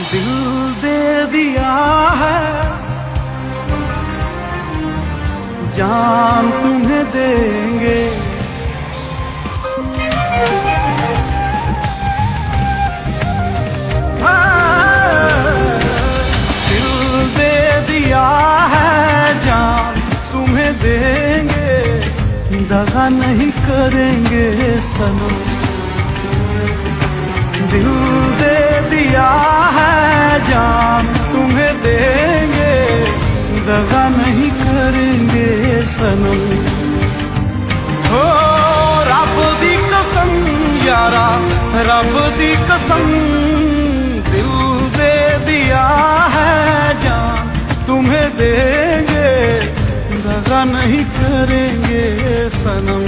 दिल दे दिया है, जान तुम्हें देंगे। दिल दे दिया है, जान तुम्हें देंगे, दगा नहीं करेंगे सनम। दिल दे दिया है, जान तुम्हें देंगे, दगा नहीं करेंगे सनम। हो रब दी कसम यारा, रब दी कसम, दिल दे दिया है, जान तुम्हें देंगे, दगा नहीं करेंगे सनम।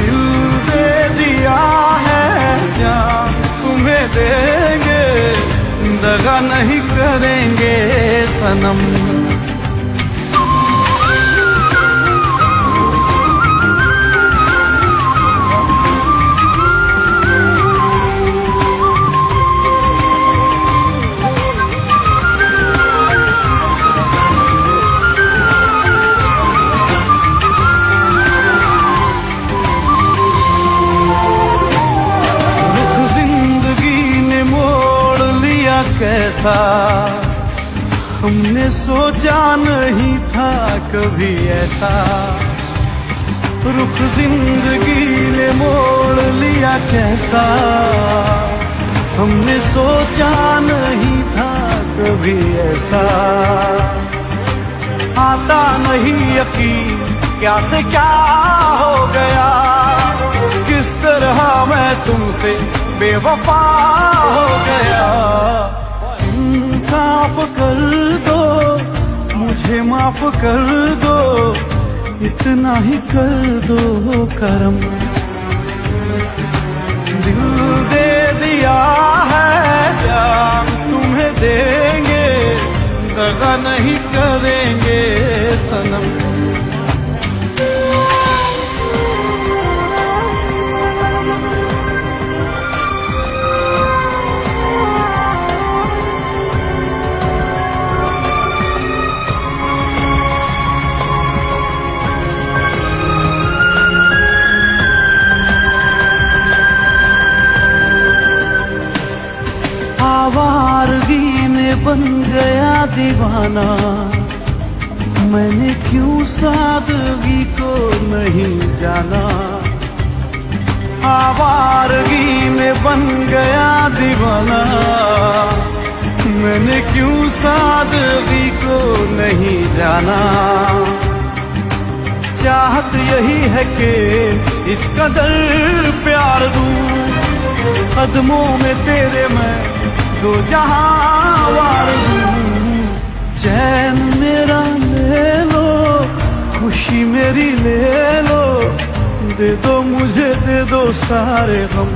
दिल दे दिया है, जान तुम्हें देंगे, दगा नहीं करेंगे सनम। कैसा हमने सोचा नहीं था कभी ऐसा, रुख जिंदगी ने मोड़ लिया कैसा, हमने सोचा नहीं था कभी ऐसा। आता नहीं यकीन क्या से क्या हो गया, किस तरह मैं तुमसे बेवफा हो गया। इंसाफ कर दो, मुझे माफ कर दो, इतना ही कर दो करम। दिल दे दिया है, जान तुम्हें देंगे, दगा नहीं करेंगे सनम। आवारगी में बन गया दीवाना, मैंने क्यों सादगी को नहीं जाना। आवारगी में बन गया दीवाना, मैंने क्यों सादगी को नहीं जाना। चाहत यही है कि इस कदर प्यार दूं, कदमों में तेरे मैं दो जहां वार दूं। चैन मेरा ले लो, खुशी मेरी ले लो, दे दो मुझे, दे दो सारे गम।